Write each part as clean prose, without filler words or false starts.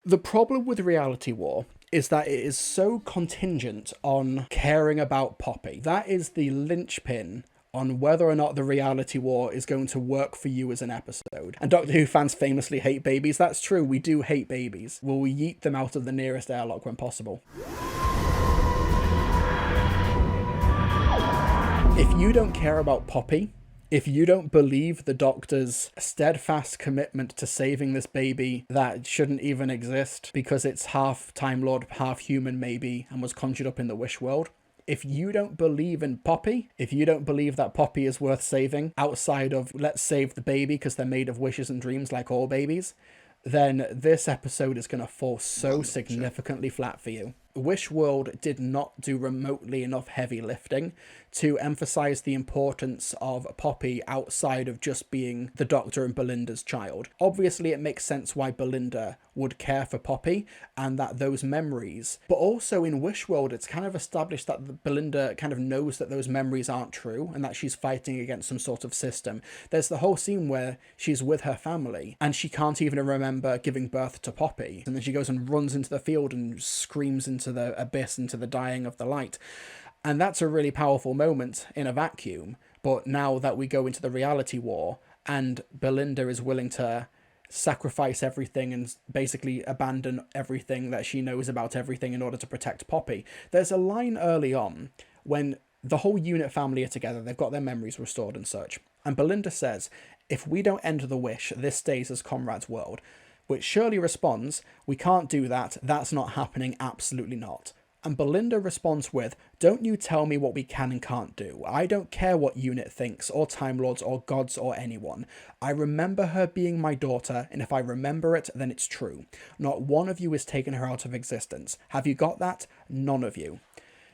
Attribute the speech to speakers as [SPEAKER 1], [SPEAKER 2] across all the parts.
[SPEAKER 1] The problem with Reality War is that it is so contingent on caring about Poppy. That is the linchpin on whether or not the Reality War is going to work for you as an episode. And Doctor Who fans famously hate babies. That's true, we do hate babies. We'll yeet them out of the nearest airlock when possible. If you don't care about Poppy, if you don't believe the Doctor's steadfast commitment to saving this baby that shouldn't even exist because it's half Time Lord, half human maybe, and was conjured up in the Wish world, if you don't believe in Poppy, if you don't believe that Poppy is worth saving outside of let's save the baby because they're made of wishes and dreams like all babies, then this episode is going to fall so significantly flat for you. Wish World did not do remotely enough heavy lifting to emphasize the importance of Poppy outside of just being the Doctor and Belinda's child. Obviously, it makes sense why Belinda would care for Poppy and that those memories, but also in Wish World, it's kind of established that Belinda kind of knows that those memories aren't true and that she's fighting against some sort of system. There's the whole scene where she's with her family and she can't even remember giving birth to Poppy. And then she goes and runs into the field and screams into the abyss, into the dying of the light. And that's a really powerful moment in a vacuum. But now that we go into the Reality War and Belinda is willing to sacrifice everything and basically abandon everything that she knows about everything in order to protect Poppy. There's a line early on when the whole unit family are together, they've got their memories restored and such. And Belinda says, if we don't end the wish, this stays as Conrad's world. Which Shirley responds, we can't do that, that's not happening, absolutely not. And Belinda responds with, don't you tell me what we can and can't do. I don't care what UNIT thinks, or Time Lords, or gods, or anyone. I remember her being my daughter, and if I remember it, then it's true. Not one of you has taken her out of existence. Have you got that? None of you.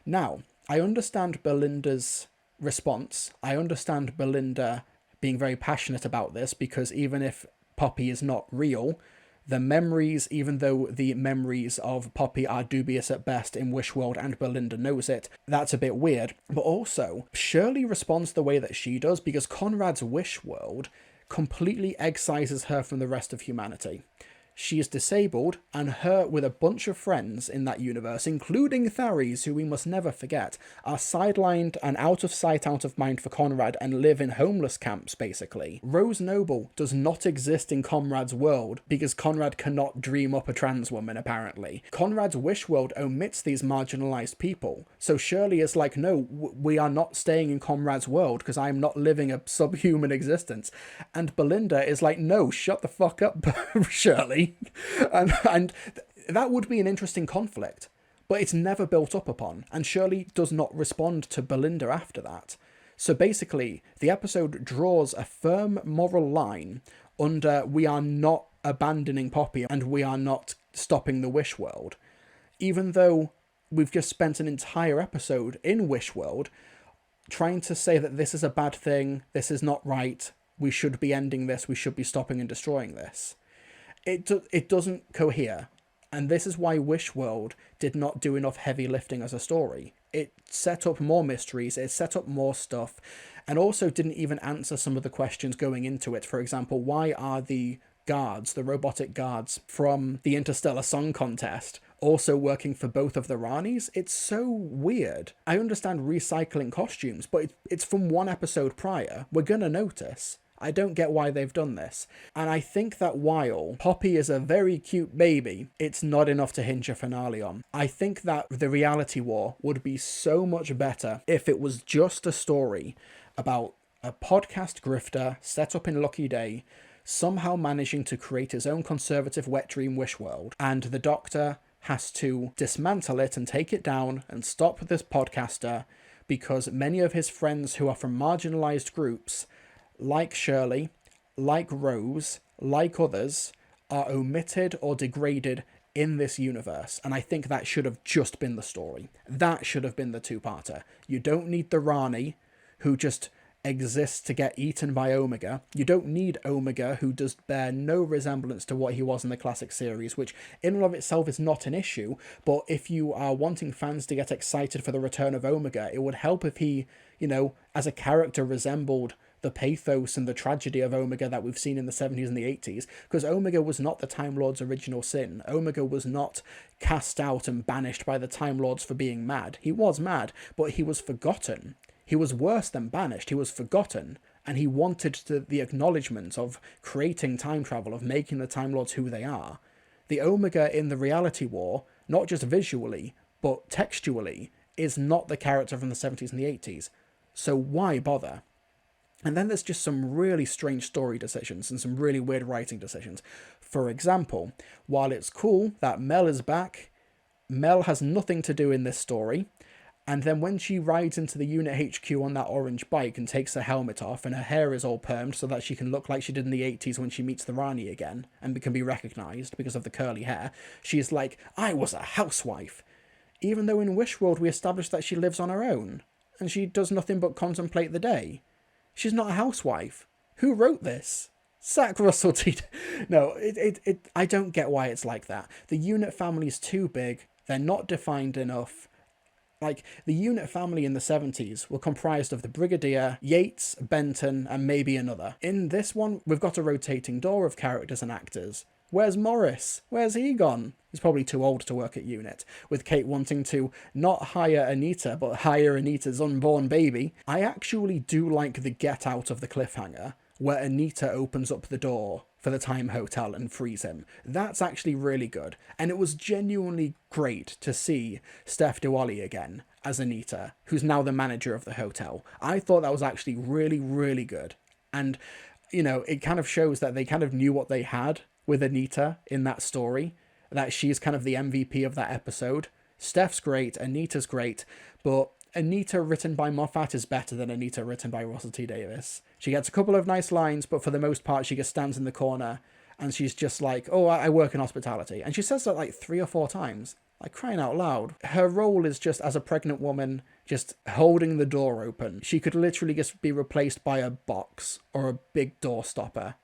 [SPEAKER 1] Now, I understand Belinda's response. I understand Belinda being very passionate about this, because even if Poppy is not real, the memories, even though the memories of Poppy are dubious at best in Wish World and Belinda knows it, that's a bit weird. But also, Shirley responds the way that she does because Conrad's Wish World completely excises her from the rest of humanity. She is disabled, and her, with a bunch of friends in that universe, including Tharies, who we must never forget, are sidelined and out of sight, out of mind for Conrad and live in homeless camps, basically. Rose Noble does not exist in Conrad's world because Conrad cannot dream up a trans woman, apparently. Conrad's Wish World omits these marginalized people. So Shirley is like, no, we are not staying in Conrad's world because I am not living a subhuman existence. And Belinda is like, no, shut the fuck up, Shirley. And that would be an interesting conflict, but it's never built up upon, and Shirley does not respond to Belinda after that. So basically, the episode draws a firm moral line under we are not abandoning Poppy and we are not stopping the Wish World, even though we've just spent an entire episode in Wish World trying to say that this is a bad thing, this is not right, we should be ending this, we should be stopping and destroying this. It doesn't cohere, and this is why Wish World did not do enough heavy lifting as a story. It set up more mysteries, it set up more stuff, and also didn't even answer some of the questions going into it. For example, why are the guards, the robotic guards from the Interstellar Song Contest, also working for both of the Ranis? It's so weird. I understand recycling costumes, but it's from one episode prior. We're gonna notice. I don't get why they've done this. And I think that while Poppy is a very cute baby, it's not enough to hinge a finale on. I think that the Reality War would be so much better if it was just a story about a podcast grifter set up in Lucky Day, somehow managing to create his own conservative wet dream Wish World, and the Doctor has to dismantle it and take it down and stop this podcaster because many of his friends who are from marginalized groups, like Shirley, like Rose, like others, are omitted or degraded in this universe. And I think that should have just been the story. That should have been the two-parter. You don't need the Rani, who just exists to get eaten by Omega. You don't need Omega, who does bear no resemblance to what he was in the classic series, which in and of itself is not an issue, but if you are wanting fans to get excited for the return of Omega, it would help if he, as a character resembled the pathos and the tragedy of Omega that we've seen in the 70s and the 80s, because Omega was not the Time Lord's original sin. Omega was not cast out and banished by the Time Lords for being mad. He was mad, but he was forgotten. He was worse than banished. He was forgotten. And he wanted the acknowledgement of creating time travel, of making the Time Lords who they are. The Omega in the Reality War, not just visually, but textually, is not the character from the 70s and the 80s. So why bother? And then there's just some really strange story decisions and some really weird writing decisions. For example, while it's cool that Mel is back, Mel has nothing to do in this story. And then when she rides into the unit HQ on that orange bike and takes her helmet off and her hair is all permed so that she can look like she did in the 80s when she meets the Rani again and can be recognised because of the curly hair, she's like, I was a housewife. Even though in Wishworld we established that she lives on her own and she does nothing but contemplate the day. She's not a housewife. Who wrote this? Zach Russell T. No, I don't get why it's like that. The unit family's too big. They're not defined enough. Like, the unit family in the 70s were comprised of the Brigadier, Yates, Benton, and maybe another. In this one, we've got a rotating door of characters and actors. Where's Morris? Where's he gone? He's probably too old to work at unit, with Kate wanting to not hire Anita, but hire Anita's unborn baby. I actually do like the get out of the cliffhanger, where Anita opens up the door for the Time Hotel and frees him. That's actually really good. And it was genuinely great to see Steph Diwali again as Anita, who's now the manager of the hotel. I thought that was actually really, really good. And, you know, it kind of shows that they kind of knew what they had with Anita in that story, that she's kind of the MVP of that episode. Steph's great, Anita's great, but Anita written by Moffat is better than Anita written by Russell T Davies. She gets a couple of nice lines, but for the most part she just stands in the corner and she's just like, oh, I work in hospitality. And she says that like 3 or 4 times, like crying out loud. Her role is just as a pregnant woman, just holding the door open. She could literally just be replaced by a box or a big door stopper.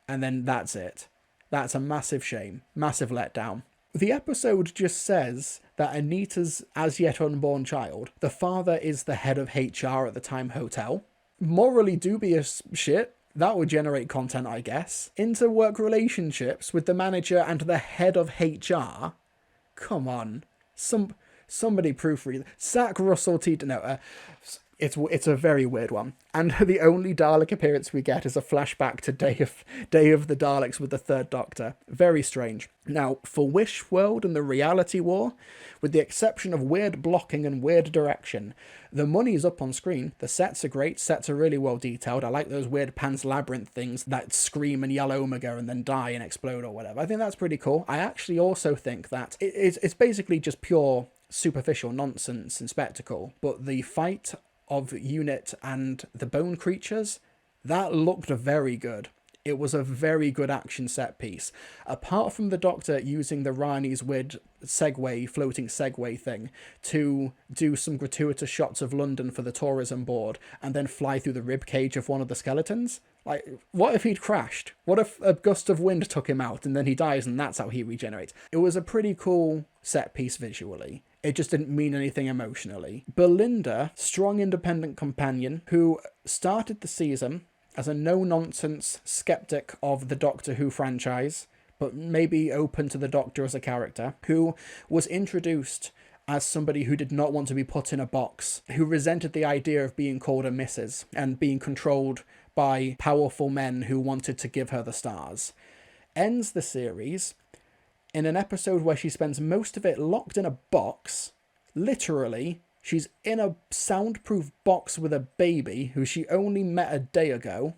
[SPEAKER 1] And then that's it. That's a massive shame, massive letdown. The episode just says that Anita's as yet unborn child, the father is the head of HR at the Time Hotel. Morally dubious shit. That would generate content, I guess. Inter-work relationships with the manager and the head of HR. Come on. Somebody proofread. Zach Russell T. No, it's a very weird one. And the only Dalek appearance we get is a flashback to Day of the Daleks with the Third Doctor. Very strange. Now, for Wishworld and the Reality War, with the exception of weird blocking and weird direction, the money's up on screen. The sets are great. Sets are really well detailed. I like those weird Pan's Labyrinth things that scream and yell Omega and then die and explode or whatever. I think that's pretty cool. I actually also think that it's basically just pure superficial nonsense and spectacle, but the fight of Unit and the Bone Creatures, that looked very good. It was a very good action set piece. Apart from the Doctor using the Rani's weird floating Segway thing to do some gratuitous shots of London for the tourism board and then fly through the rib cage of one of the skeletons. Like, what if he'd crashed? What if a gust of wind took him out and then he dies and that's how he regenerates? It was a pretty cool set piece visually. It just didn't mean anything emotionally. Belinda, strong independent companion, who started the season as a no-nonsense skeptic of the Doctor Who franchise, but maybe open to the Doctor as a character, who was introduced as somebody who did not want to be put in a box, who resented the idea of being called a missus and being controlled by powerful men who wanted to give her the stars. Ends the series in an episode where she spends most of it locked in a box. Literally, she's in a soundproof box with a baby who she only met a day ago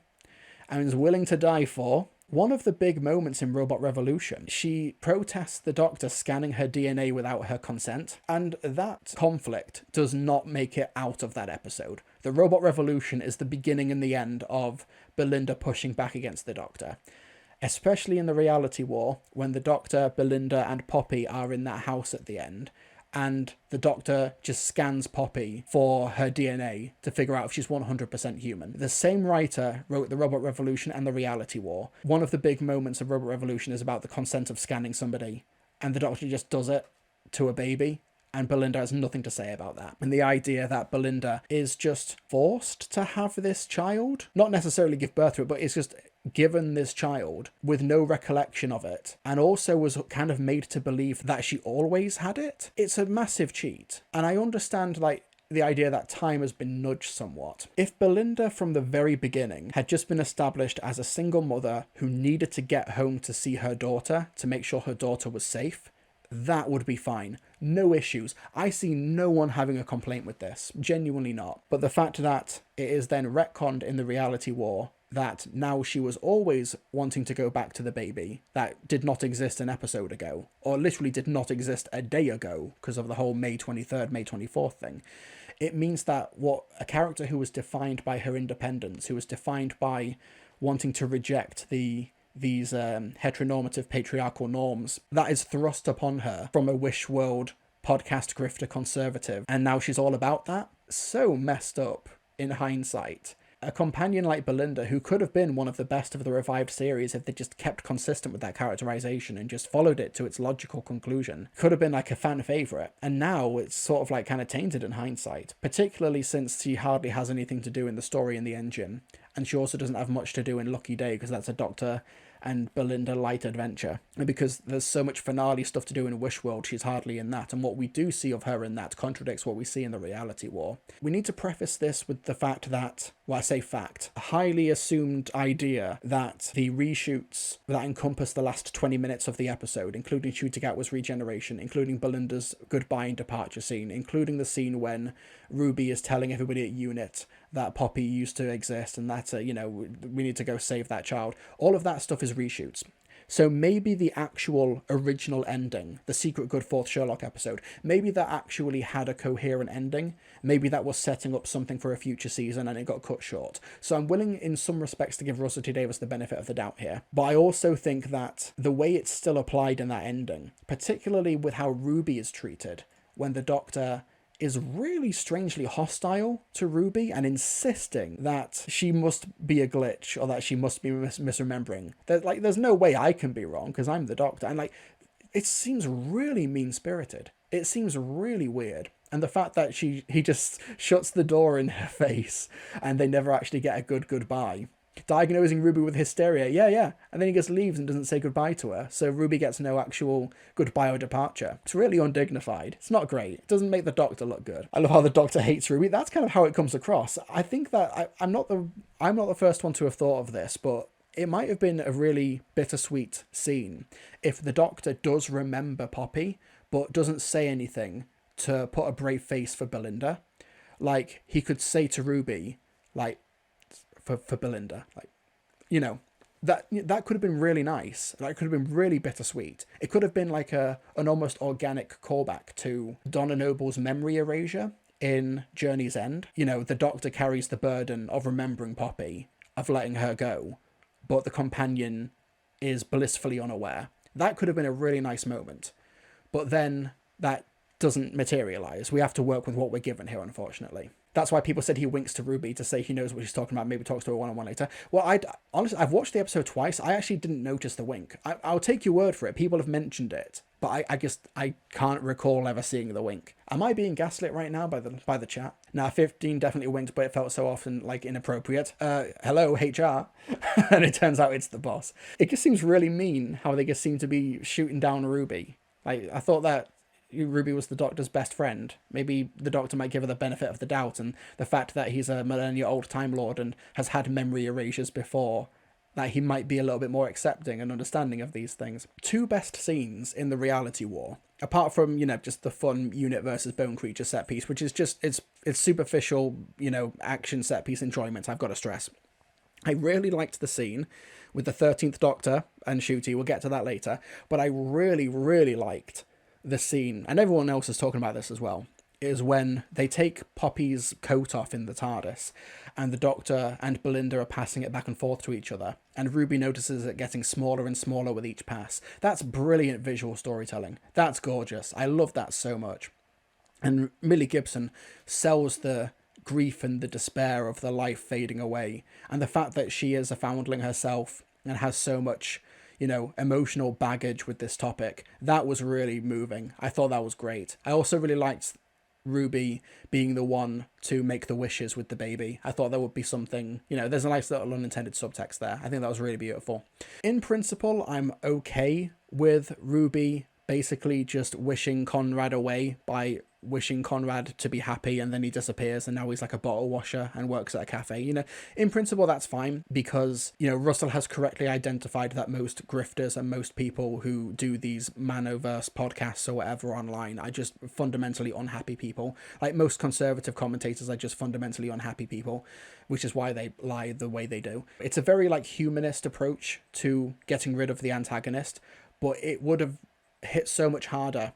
[SPEAKER 1] and is willing to die for. One of the big moments in Robot Revolution, she protests the Doctor scanning her DNA without her consent, and that conflict does not make it out of that episode. The Robot Revolution is the beginning and the end of Belinda pushing back against the Doctor. Especially in the Reality War, when the Doctor, Belinda, and Poppy are in that house at the end, and the Doctor just scans Poppy for her DNA to figure out if she's 100% human. The same writer wrote The Robot Revolution and The Reality War. One of the big moments of Robot Revolution is about the consent of scanning somebody, and the Doctor just does it to a baby, And Belinda has nothing to say about that. And the idea that Belinda is just forced to have this child, not necessarily give birth to it, but it's just given this child with no recollection of it, and also was kind of made to believe that she always had it. It's a massive cheat. And I understand, like, the idea that time has been nudged somewhat. If Belinda from the very beginning had just been established as a single mother who needed to get home to see her daughter, to make sure her daughter was safe, that would be fine. No issues. I see no one having a complaint with this. Genuinely not. But the fact that it is then retconned in the reality war that now she was always wanting to go back to the baby that did not exist an episode ago, or literally did not exist a day ago because of the whole May 23rd, May 24th thing. It means that what a character who was defined by her independence, who was defined by wanting to reject these heteronormative patriarchal norms, that is thrust upon her from a Wish World podcast grifter conservative, and now she's all about that. So messed up in hindsight. A companion like Belinda, who could have been one of the best of the revived series if they just kept consistent with that characterization and just followed it to its logical conclusion, could have been like a fan favorite. And now it's sort of like kind of tainted in hindsight, particularly since she hardly has anything to do in the story in the engine. And she also doesn't have much to do in Lucky Day because that's a Doctor and Belinda light adventure. And because there's so much finale stuff to do in Wish World, she's hardly in that. And what we do see of her in that contradicts what we see in the reality war. We need to preface this with the fact that, well, I say fact, a highly assumed idea that the reshoots that encompass the last 20 minutes of the episode, including Shooting Out was regeneration, including Belinda's goodbye and departure scene, including the scene when Ruby is telling everybody at UNIT that Poppy used to exist and that, we need to go save that child. All of that stuff is reshoots. So maybe the actual original ending, the Secret Good Fourth Sherlock episode, maybe that actually had a coherent ending. Maybe that was setting up something for a future season and it got cut short. So I'm willing in some respects to give Russell T Davies the benefit of the doubt here. But I also think that the way it's still applied in that ending, particularly with how Ruby is treated, when the Doctor is really strangely hostile to Ruby and insisting that she must be a glitch or that she must be misremembering. There's no way I can be wrong because I'm the Doctor. And it seems really mean-spirited. It seems really weird. And the fact that he just shuts the door in her face and they never actually get a good goodbye. Diagnosing Ruby with hysteria, yeah. And then he just leaves and doesn't say goodbye to her. So Ruby gets no actual goodbye or departure. It's really undignified. It's not great. It doesn't make the Doctor look good. I love how the Doctor hates Ruby. That's kind of how it comes across. I think that I'm not the first one to have thought of this, but it might have been a really bittersweet scene if the Doctor does remember Poppy, but doesn't say anything to put a brave face for Belinda. Like, he could say to Ruby, like, for Belinda, that could have been really nice. That could have been really bittersweet. It could have been like an almost organic callback to Donna Noble's memory erasure in Journey's End. The Doctor carries the burden of remembering Poppy, of letting her go, but the companion is blissfully unaware. That could have been a really nice moment. But then that doesn't materialize. We have to work with what we're given here, unfortunately. That's why people said he winks to Ruby to say he knows what she's talking about, maybe talks to her one-on-one later. Well, honestly, I've watched the episode twice. I actually didn't notice the wink. I'll take your word for it. People have mentioned it, but I can't recall ever seeing the wink. Am I being gaslit right now by the chat? Nah, 15 definitely winked, but it felt so often like inappropriate. Hello, HR. And it turns out it's the boss. It just seems really mean how they just seem to be shooting down Ruby. I thought that Ruby was the Doctor's best friend. Maybe the Doctor might give her the benefit of the doubt, and the fact that he's a millennia-old Time Lord and has had memory erasures before, that he might be a little bit more accepting and understanding of these things. Two best scenes in the reality war, apart from, just the fun unit versus bone creature set piece, which is just, it's superficial, action set piece enjoyment, I've got to stress. I really liked the scene with the 13th Doctor and Ncuti, we'll get to that later, but I really, really liked the scene, and everyone else is talking about this as well, is when they take Poppy's coat off in the TARDIS, and the Doctor and Belinda are passing it back and forth to each other, and Ruby notices it getting smaller and smaller with each pass. That's brilliant visual storytelling. That's gorgeous. I love that so much. And Millie Gibson sells the grief and the despair of the life fading away, and the fact that she is a foundling herself and has so much emotional baggage with this topic. That was really moving. I thought that was great. I also really liked Ruby being the one to make the wishes with the baby. I thought there would be something, there's a nice little unintended subtext there. I think that was really beautiful. In principle, I'm okay with Ruby basically just wishing Conrad away by wishing Conrad to be happy, and then he disappears and now he's like a bottle washer and works at a cafe. In principle that's fine, because Russell has correctly identified that most grifters and most people who do these Manoverse podcasts or whatever online are just fundamentally unhappy people. Like most conservative commentators are just fundamentally unhappy people, which is why they lie the way they do. It's a very humanist approach to getting rid of the antagonist, but it would have hit so much harder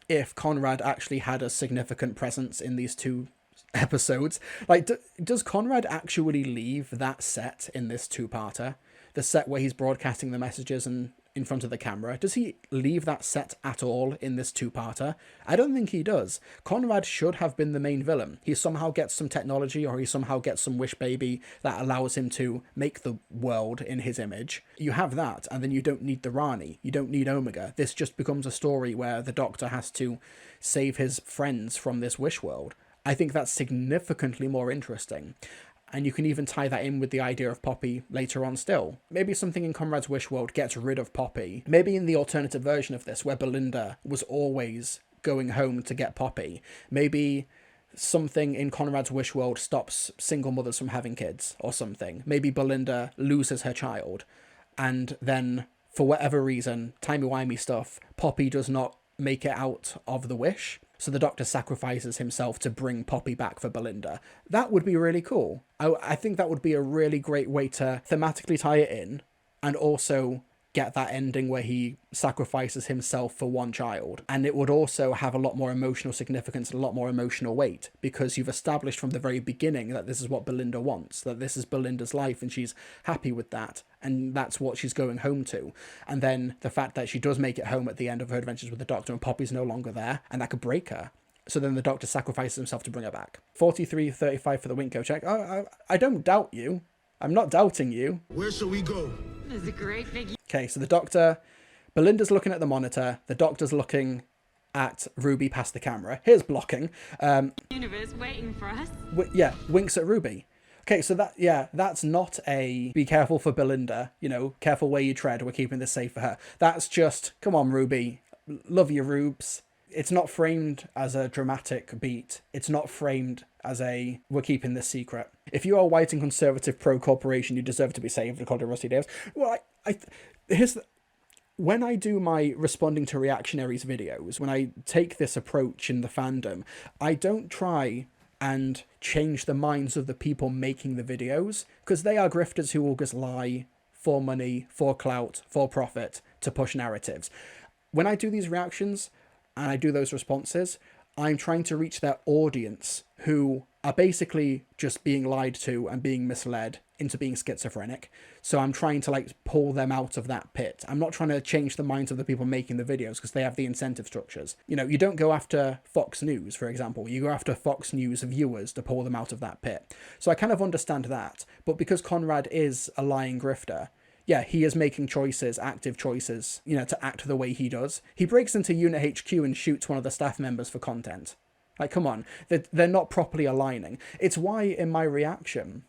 [SPEAKER 1] if Conrad actually had a significant presence in these 2 episodes. Does Conrad actually leave that set in this 2-parter? The set where he's broadcasting the messages and in front of the camera. Does he leave that set at all in this 2-parter? I don't think he does. Conrad should have been the main villain. He somehow gets some technology, or he somehow gets some wish baby that allows him to make the world in his image. You have that, and then you don't need the Rani. You don't need Omega. This just becomes a story where the Doctor has to save his friends from this wish world. I think that's significantly more interesting. And you can even tie that in with the idea of Poppy later on still. Maybe something in Conrad's wish world gets rid of Poppy. Maybe in the alternative version of this, where Belinda was always going home to get Poppy, maybe something in Conrad's wish world stops single mothers from having kids or something. Maybe Belinda loses her child, and then, for whatever reason, timey-wimey stuff, Poppy does not make it out of the wish. So the Doctor sacrifices himself to bring Poppy back for Belinda. That would be really cool. I think that would be a really great way to thematically tie it in, and also get that ending where he sacrifices himself for one child. And it would also have a lot more emotional significance and a lot more emotional weight, because you've established from the very beginning that this is what Belinda wants, that this is Belinda's life and she's happy with that, and that's what she's going home to. And then the fact that she does make it home at the end of her adventures with the Doctor and Poppy's no longer there, and that could break her. So then the Doctor sacrifices himself to bring her back. 43.35 for the Winco check. I don't doubt you. I'm not doubting you.
[SPEAKER 2] Where shall we go?
[SPEAKER 3] There's a great big
[SPEAKER 1] Okay, so the Doctor, Belinda's looking at the monitor, the Doctor's looking at Ruby past the camera. Here's blocking.
[SPEAKER 3] universe waiting for us.
[SPEAKER 1] Winks at Ruby. Okay, so that's not a be careful for Belinda, careful where you tread, we're keeping this safe for her. That's just, come on, Ruby, love you, Rubes. It's not framed as a dramatic beat. It's not framed as a, we're keeping this secret. If you are white and conservative pro-corporation, you deserve to be saved, according to Rusty Davis. Well, when I do my responding to reactionaries videos, when I take this approach in the fandom, I don't try and change the minds of the people making the videos, because they are grifters who will just lie for money, for clout, for profit, to push narratives. When I do these reactions, and I do those responses, I'm trying to reach their audience who are basically just being lied to and being misled into being schizophrenic. So I'm trying to pull them out of that pit. I'm not trying to change the minds of the people making the videos, because they have the incentive structures. You don't go after Fox News, for example. You go after Fox News viewers to pull them out of that pit. So I kind of understand that. But because Conrad is a lying grifter, yeah, he is making choices, active choices, to act the way he does. He breaks into Unit HQ and shoots one of the staff members for content. Come on, they're not properly aligning. It's why in my reaction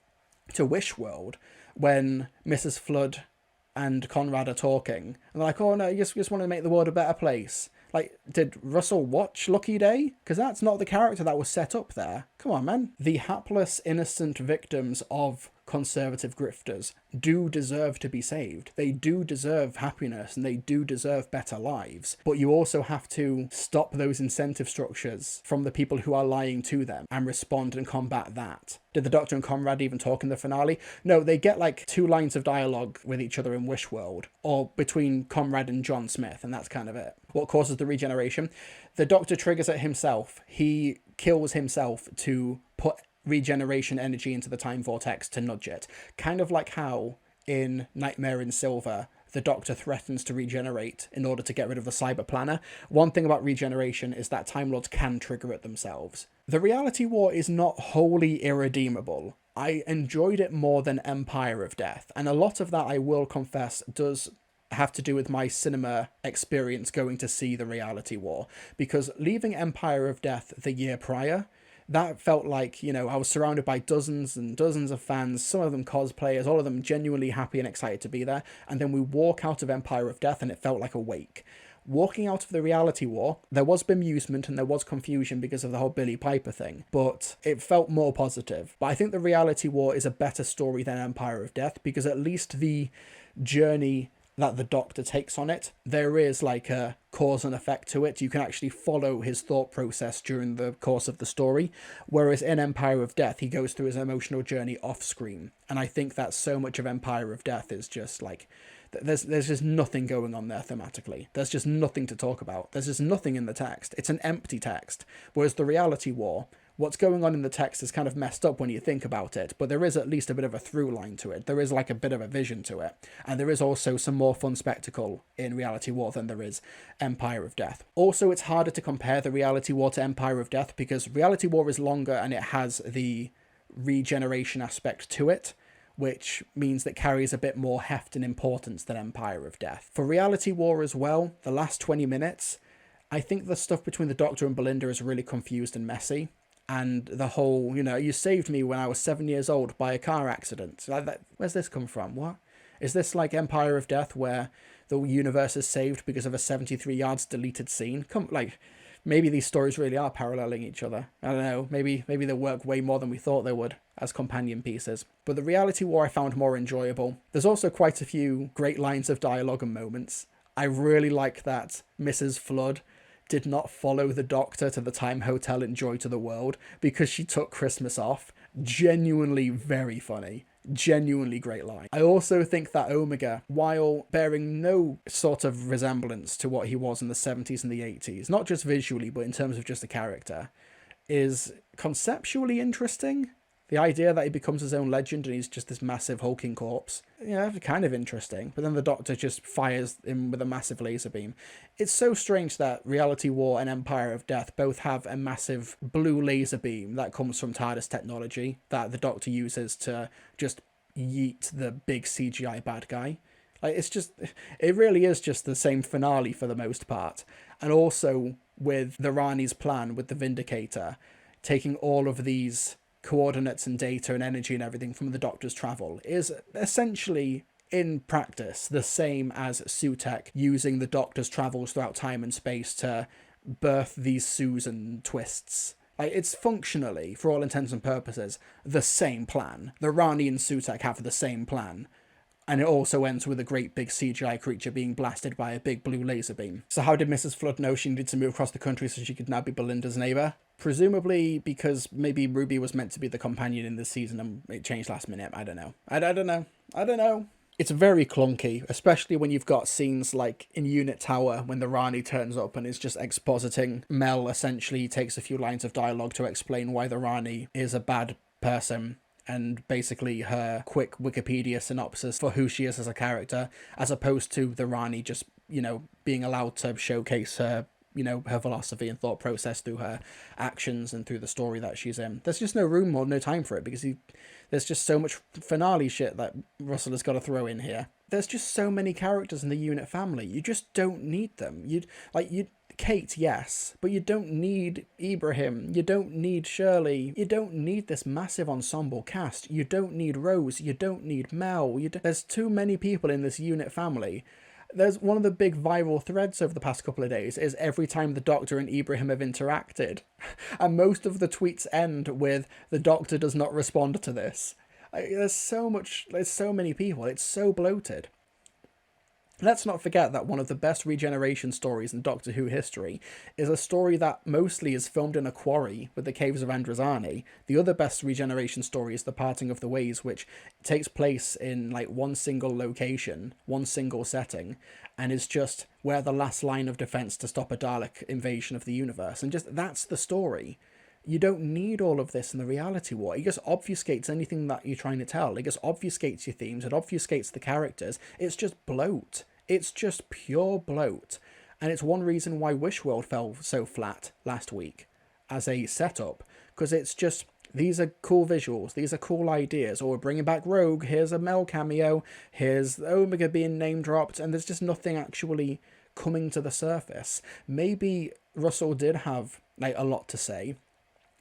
[SPEAKER 1] to Wishworld, when Mrs. Flood and Conrad are talking, and they're like, oh no, you just want to make the world a better place. Did Russell watch Lucky Day? Because that's not the character that was set up there. Come on, man. The hapless, innocent victims of conservative grifters do deserve to be saved. They do deserve happiness, and they do deserve better lives. But you also have to stop those incentive structures from the people who are lying to them and respond and combat that. Did the Doctor and Conrad even talk in the finale? No, they get 2 lines of dialogue with each other in Wishworld, or between Conrad and John Smith, and that's kind of it. What causes the regeneration? The Doctor triggers it himself. He kills himself to put regeneration energy into the time vortex to nudge it. Kind of like how in Nightmare in Silver, the Doctor threatens to regenerate in order to get rid of the Cyber Planner. One thing about regeneration is that Time Lords can trigger it themselves. The Reality War is not wholly irredeemable. I enjoyed it more than Empire of Death, and a lot of that, I will confess, does have to do with my cinema experience going to see the Reality War, because leaving Empire of Death the year prior, that felt like, you know, I was surrounded by dozens and dozens of fans, some of them cosplayers, all of them genuinely happy and excited to be there. And then we walk out of Empire of Death and it felt like a wake. Walking out of the Reality War, there was bemusement and there was confusion because of the whole Billie Piper thing, but it felt more positive. But I think the Reality War is a better story than Empire of Death, because at least the journey that the Doctor takes on it, there is like a cause and effect to it. You can actually follow his thought process during the course of the story, whereas in Empire of Death he goes through his emotional journey off screen. And I think that so much of Empire of Death is just like, there's just nothing going on there thematically. There's just nothing to talk about. There's just nothing in the text. It's an empty text. Whereas the Reality War, what's going on in the text is kind of messed up when you think about it, but there is at least a bit of a through line to it. There is like a bit of a vision to it. And there is also some more fun spectacle in Reality War than there is Empire of Death. Also, it's harder to compare the Reality War to Empire of Death because Reality War is longer and it has the regeneration aspect to it, which means that carries a bit more heft and importance than Empire of Death. For Reality War as well, the last 20 minutes, I think the stuff between the Doctor and Belinda is really confused and messy. And the whole, you know, you saved me when I was 7 years old by a car accident. Where's this come from? What? Is this like Empire of Death where the universe is saved because of a 73 yards deleted scene? Maybe these stories really are paralleling each other. I don't know. Maybe they work way more than we thought they would as companion pieces. But the Reality War I found more enjoyable. There's also quite a few great lines of dialogue and moments. I really like that Mrs. Flood did not follow the Doctor to the Time Hotel in Joy to the World because she took Christmas off. Genuinely very funny. Genuinely great line. I also think that Omega, while bearing no sort of resemblance to what he was in the 70s and the 80s, not just visually, but in terms of just a character, is conceptually interesting. The idea that he becomes his own legend and he's just this massive hulking corpse. Yeah, kind of interesting. But then the Doctor just fires him with a massive laser beam. It's so strange that Reality War and Empire of Death both have a massive blue laser beam that comes from TARDIS technology that the Doctor uses to just yeet the big CGI bad guy. It really is just the same finale for the most part. And also with the Rani's plan with the Vindicator, taking all of these coordinates and data and energy and everything from the Doctor's travel is essentially, in practice, the same as Sutekh using the Doctor's travels throughout time and space to birth these Susan twists. It's functionally, for all intents and purposes, the same plan. The Rani and Sutekh have the same plan. And it also ends with a great big CGI creature being blasted by a big blue laser beam. So how did Mrs. Flood know she needed to move across the country so she could now be Belinda's neighbour? Presumably because maybe Ruby was meant to be the companion in this season and it changed last minute. I don't know. I don't know. It's very clunky, especially when you've got scenes like in Unit Tower when the Rani turns up and is just expositing. Mel essentially takes a few lines of dialogue to explain why the Rani is a bad person, and basically her quick Wikipedia synopsis for who she is as a character, as opposed to the Rani just, you know, being allowed to showcase her, you know, her philosophy and thought process through her actions and through the story that she's in. There's just no room or no time for it because there's just so much finale shit that Russell has got to throw in here. There's just so many characters in the Unit family. You just don't need them. Kate, yes, but you don't need Ibrahim. You don't need Shirley. You don't need this massive ensemble cast. You don't need Rose. You don't need Mel. There's too many people in this Unit family. There's one of the big viral threads over the past couple of days is every time the Doctor and Ibrahim have interacted. And most of the tweets end with, the Doctor does not respond to this. There's so many people. It's so bloated. Let's not forget that one of the best regeneration stories in Doctor Who history is a story that mostly is filmed in a quarry with the Caves of Androzani. The other best regeneration story is The Parting of the Ways, which takes place in like one single location, one single setting, and is just where the last line of defense to stop a Dalek invasion of the universe. And just that's the story. You don't need all of this in the Reality War. It just obfuscates anything that you're trying to tell. It just obfuscates your themes. It obfuscates the characters. It's just bloat. It's just pure bloat. And it's one reason why Wishworld fell so flat last week as a setup. Because it's just these are cool visuals, these are cool ideas, or we're bringing back Rogue, here's a Mel cameo, here's Omega being name dropped, and there's just nothing actually coming to the surface. Maybe Russell did have like a lot to say.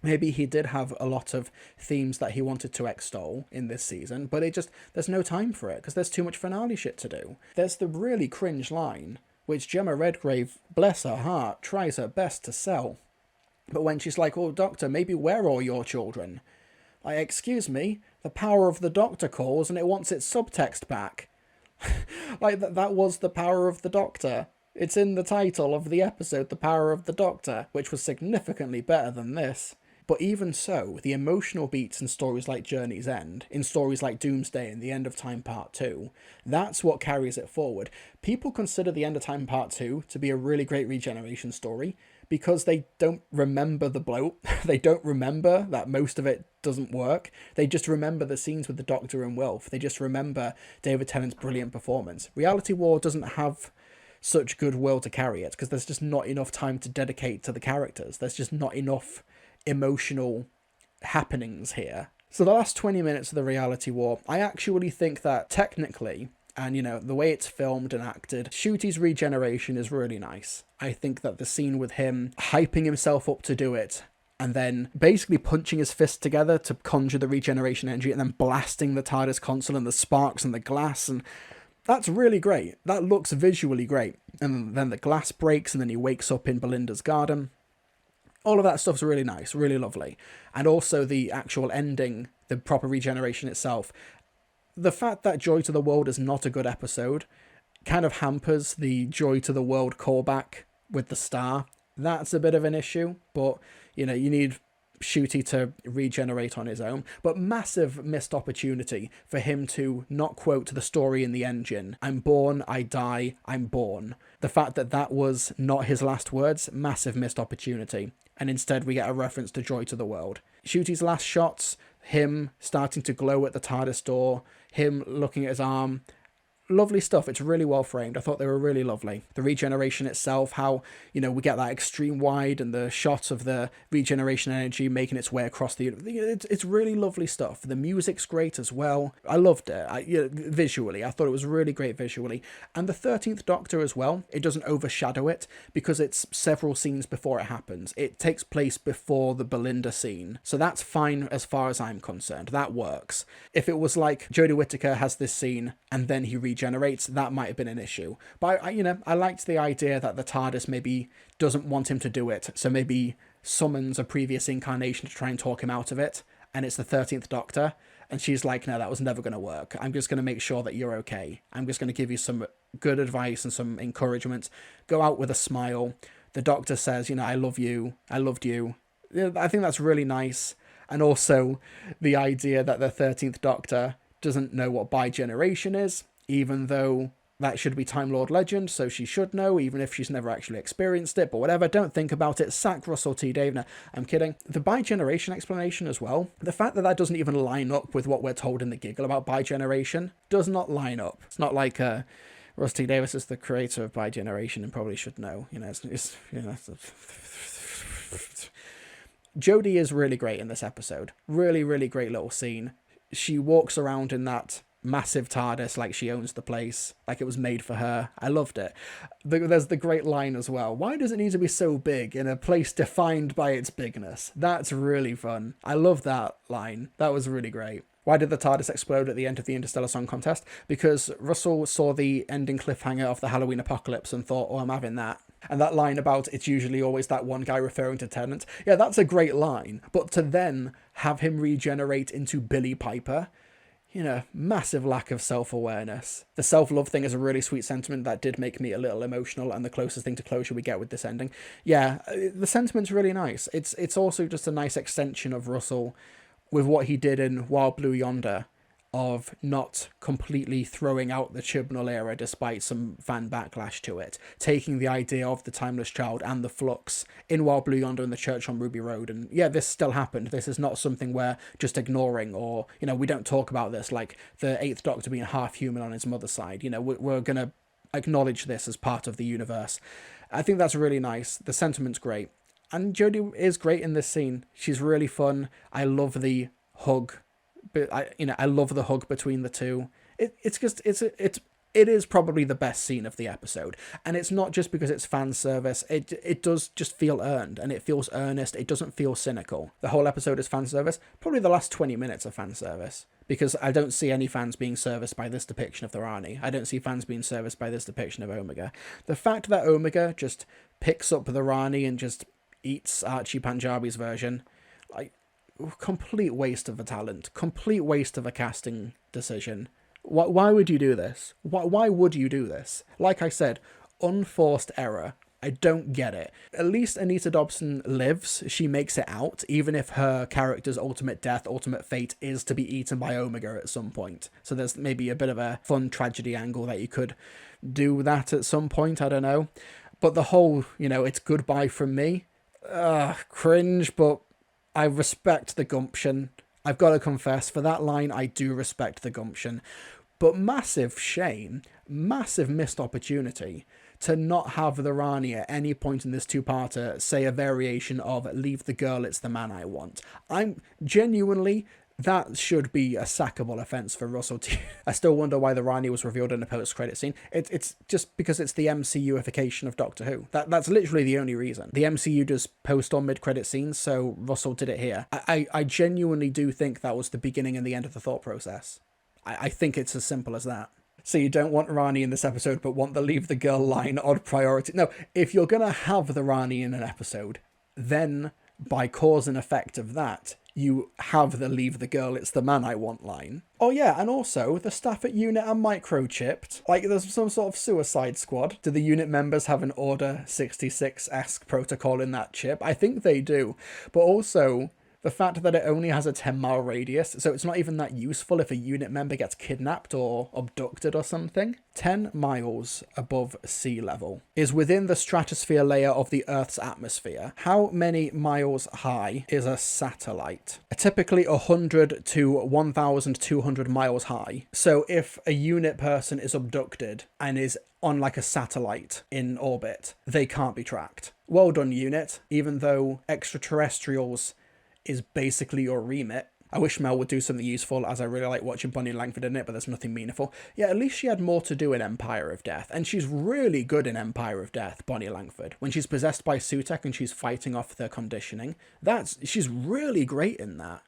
[SPEAKER 1] Maybe he did have a lot of themes that he wanted to extol in this season, but there's no time for it because there's too much finale shit to do. There's the really cringe line, which Gemma Redgrave, bless her heart, tries her best to sell. But when she's like, oh, Doctor, maybe we're all your children. Like, excuse me, the power of the Doctor calls and it wants its subtext back. Like, that was the power of the Doctor. It's in the title of the episode, The Power of the Doctor, which was significantly better than this. But even so, the emotional beats in stories like Journey's End, in stories like Doomsday and The End of Time Part 2, that's what carries it forward. People consider The End of Time Part 2 to be a really great regeneration story because they don't remember the bloat. They don't remember that most of it doesn't work. They just remember the scenes with the Doctor and Wilf. They just remember David Tennant's brilliant performance. Reality War doesn't have such goodwill to carry it because there's just not enough time to dedicate to the characters. There's just not enough emotional happenings here. So the last 20 minutes of the Reality War, I actually think that technically, and the way it's filmed and acted, Ncuti's regeneration is really nice. I think that the scene with him hyping himself up to do it and then basically punching his fists together to conjure the regeneration energy and then blasting the TARDIS console and the sparks and the glass, and that's really great. That looks visually great. And then the glass breaks and then he wakes up in Belinda's garden. All of that stuff's really nice, really lovely. And also the actual ending, the proper regeneration itself. The fact that Joy to the World is not a good episode kind of hampers the Joy to the World callback with the star. That's a bit of an issue, but, you need Ncuti to regenerate on his own. But massive missed opportunity for him to not quote the story in the engine, I'm born, I die, I'm born. The fact that that was not his last words, massive missed opportunity. And instead we get a reference to Joy to the World. Ncuti's last shots, him starting to glow at the TARDIS door, him looking at his arm, lovely stuff. It's really well framed. I thought they were really lovely. The regeneration itself, how, we get that extreme wide and the shot of the regeneration energy making its way across the... It's really lovely stuff. The music's great as well. I loved it. Visually, I thought it was really great visually. And the 13th Doctor as well, it doesn't overshadow it because it's several scenes before it happens. It takes place before the Belinda scene. So that's fine as far as I'm concerned. That works. If it was like Jodie Whittaker has this scene and then he regenerates, that might have been an issue. But I liked the idea that the TARDIS maybe doesn't want him to do it, so maybe summons a previous incarnation to try and talk him out of it, and it's the 13th Doctor, and she's like, no, that was never going to work. I'm just going to make sure that you're okay. I'm just going to give you some good advice and some encouragement. Go out with a smile. The Doctor says, I love you. I loved you. I think that's really nice. And also the idea that the 13th Doctor doesn't know what bi-generation is, even though that should be Time Lord legend, so she should know, even if she's never actually experienced it, but whatever, don't think about it, sack Russell T Davies. I'm kidding. The bi-generation explanation as well, the fact that that doesn't even line up with what we're told in the giggle about bi-generation does not line up. It's not like Russ T Davies is the creator of bi-generation and probably should know, Jodie is really great in this episode. Really, really great little scene. She walks around in that massive TARDIS like she owns the place, like it was made for her. I loved it. There's the great line as well. Why does it need to be so big in a place defined by its bigness? That's really fun. I love that line. That was really great. Why did the TARDIS explode at the end of the Interstellar Song Contest? Because Russell saw the ending cliffhanger of the Halloween apocalypse and thought, oh, I'm having that. And that line about it's usually always that one guy referring to Tennant. Yeah, that's a great line. But to then have him regenerate into Billy Piper, massive lack of self-awareness. The self-love thing is a really sweet sentiment that did make me a little emotional, and the closest thing to closure we get with this ending. Yeah, the sentiment's really nice. It's also just a nice extension of Russell with what he did in While Blue Yonder, of not completely throwing out the Chibnall era despite some fan backlash to it, taking the idea of the Timeless Child and the Flux in While Blue Yonder and the Church on Ruby Road, and yeah, this still happened. This is not something we're just ignoring, or we don't talk about this like the 8th Doctor being half human on his mother's side. We're gonna acknowledge this as part of the universe. I think that's really nice. The sentiment's great. And Jodie is great in this scene. She's really fun. I love the hug. But I love the hug between the two. It is probably the best scene of the episode. And it's not just because it's fan service. It does just feel earned, and it feels earnest. It doesn't feel cynical. The whole episode is fan service. Probably the last 20 minutes of fan service, because I don't see any fans being serviced by this depiction of the Rani. I don't see fans being serviced by this depiction of Omega. The fact that Omega just picks up the Rani and just eats Archie Panjabi's version, like, complete waste of a talent, complete waste of a casting decision. Why would you do this? Why would you do this? Like I said, unforced error. I don't get it. At least Anita Dobson lives. She makes it out, even if her character's ultimate death, ultimate fate is to be eaten by Omega at some point. So there's maybe a bit of a fun tragedy angle that you could do that at some point. I don't know. But the whole, it's goodbye from me. Cringe, but I respect the gumption. I've got to confess, for that line, I do respect the gumption. But massive shame, massive missed opportunity to not have the Rani at any point in this two-parter say a variation of "leave the girl, it's the man I want." I'm genuinely, that should be a sackable offence for Russell T. I still wonder why the Rani was revealed in a post-credit scene. It's just because it's the MCU-ification of Doctor Who. That's literally the only reason. The MCU does post or mid-credit scenes, so Russell did it here. I genuinely do think that was the beginning and the end of the thought process. I think it's as simple as that. So you don't want Rani in this episode, but want the leave the girl line odd priority. No, if you're going to have the Rani in an episode, then by cause and effect of that, you have the leave the girl, it's the man I want line. Oh yeah, and also, the staff at UNIT are microchipped. Like, there's some sort of suicide squad. Do the UNIT members have an Order 66-esque protocol in that chip? I think they do. But also, the fact that it only has a 10-mile radius, so it's not even that useful if a UNIT member gets kidnapped or abducted or something. 10 miles above sea level is within the stratosphere layer of the Earth's atmosphere. How many miles high is a satellite? Typically 100 to 1,200 miles high. So if a UNIT person is abducted and is on like a satellite in orbit, they can't be tracked. Well done, UNIT, even though extraterrestrials is basically your remit. I wish Mel would do something useful, as I really like watching Bonnie Langford in it, but there's nothing meaningful. Yeah, at least she had more to do in Empire of Death, and she's really good in Empire of Death, Bonnie Langford. When she's possessed by Sutekh and she's fighting off their conditioning, she's really great in that.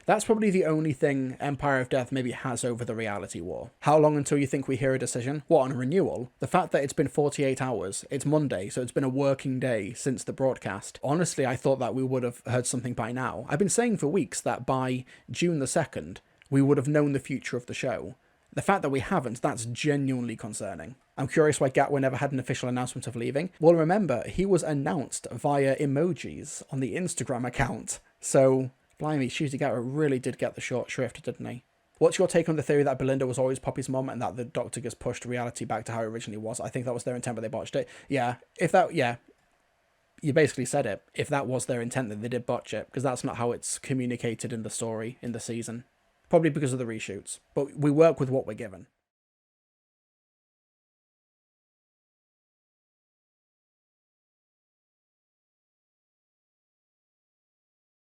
[SPEAKER 1] That's probably the only thing Empire of Death maybe has over the reality war. How long until you think we hear a decision? What, on renewal? The fact that it's been 48 hours, it's Monday, so it's been a working day since the broadcast. Honestly, I thought that we would have heard something by now. I've been saying for weeks that by June the 2nd, we would have known the future of the show. The fact that we haven't, that's genuinely concerning. I'm curious why Gatwa never had an official announcement of leaving. Well, remember, he was announced via emojis on the Instagram account, so blimey, Ncuti Gatwa really did get the short shrift, didn't he? What's your take on the theory that Belinda was always Poppy's mom and that the Doctor just pushed reality back to how it originally was? I think that was their intent, but they botched it. Yeah, you basically said it. If that was their intent, then they did botch it, because that's not how it's communicated in the story, in the season. Probably because of the reshoots. But we work with what we're given.